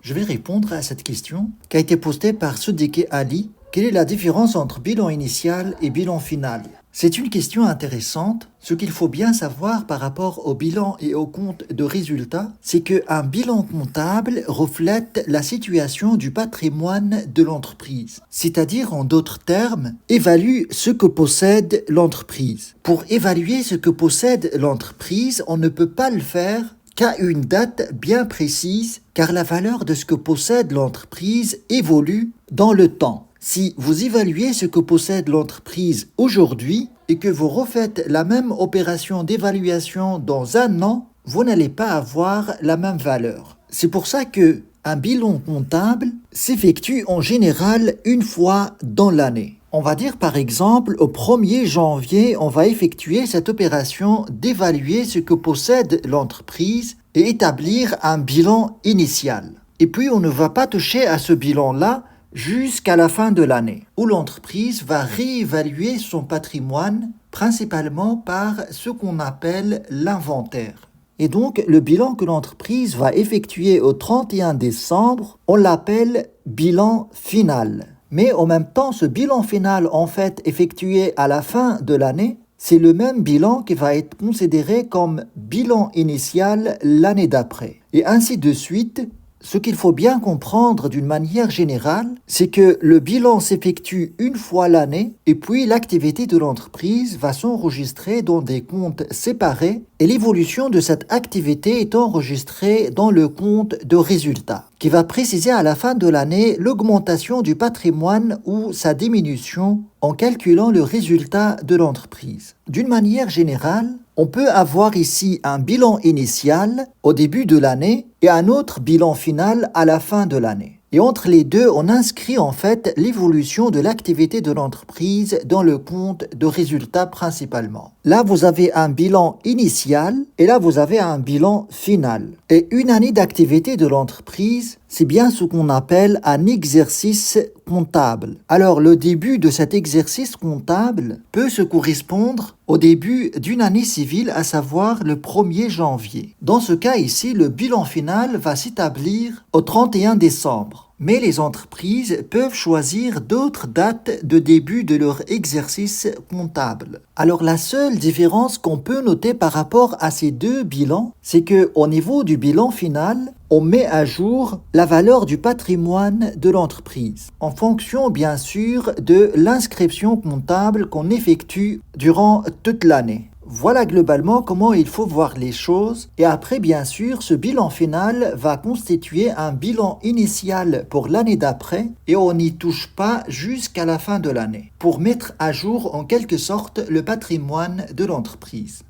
Je vais répondre à cette question qui a été postée par Sodiké Ali. Quelle est la différence entre bilan initial et bilan final? C'est une question intéressante. Ce qu'il faut bien savoir par rapport au bilan et au compte de résultat, c'est qu'un bilan comptable reflète la situation du patrimoine de l'entreprise. C'est-à-dire, en d'autres termes, évalue ce que possède l'entreprise. Pour évaluer ce que possède l'entreprise, on ne peut pas le faire qu'à une date bien précise, car la valeur de ce que possède l'entreprise évolue dans le temps. Si vous évaluez ce que possède l'entreprise aujourd'hui et que vous refaites la même opération d'évaluation dans un an, vous n'allez pas avoir la même valeur. C'est pour ça que un bilan comptable s'effectue en général une fois dans l'année. On va dire par exemple au 1er janvier, on va effectuer cette opération d'évaluer ce que possède l'entreprise et établir un bilan initial. Et puis on ne va pas toucher à ce bilan-là jusqu'à la fin de l'année, où l'entreprise va réévaluer son patrimoine principalement par ce qu'on appelle l'inventaire. Et donc, le bilan que l'entreprise va effectuer au 31 décembre, on l'appelle bilan final. Mais en même temps, ce bilan final, en fait, effectué à la fin de l'année, c'est le même bilan qui va être considéré comme bilan initial l'année d'après. Et ainsi de suite. Ce qu'il faut bien comprendre d'une manière générale, c'est que le bilan s'effectue une fois l'année et puis l'activité de l'entreprise va s'enregistrer dans des comptes séparés et l'évolution de cette activité est enregistrée dans le compte de résultat, qui va préciser à la fin de l'année l'augmentation du patrimoine ou sa diminution en calculant le résultat de l'entreprise. D'une manière générale, on peut avoir ici un bilan initial au début de l'année et un autre bilan final à la fin de l'année. Et entre les deux, on inscrit en fait l'évolution de l'activité de l'entreprise dans le compte de résultat principalement. Là, vous avez un bilan initial et là, vous avez un bilan final. Et une année d'activité de l'entreprise, c'est bien ce qu'on appelle un exercice comptable. Alors, le début de cet exercice comptable peut se correspondre au début d'une année civile, à savoir le 1er janvier. Dans ce cas ici, le bilan final va s'établir au 31 décembre. Mais les entreprises peuvent choisir d'autres dates de début de leur exercice comptable. Alors la seule différence qu'on peut noter par rapport à ces deux bilans, c'est qu'au niveau du bilan final, on met à jour la valeur du patrimoine de l'entreprise, en fonction bien sûr de l'inscription comptable qu'on effectue durant toute l'année. Voilà globalement comment il faut voir les choses et après bien sûr ce bilan final va constituer un bilan initial pour l'année d'après et on n'y touche pas jusqu'à la fin de l'année pour mettre à jour en quelque sorte le patrimoine de l'entreprise.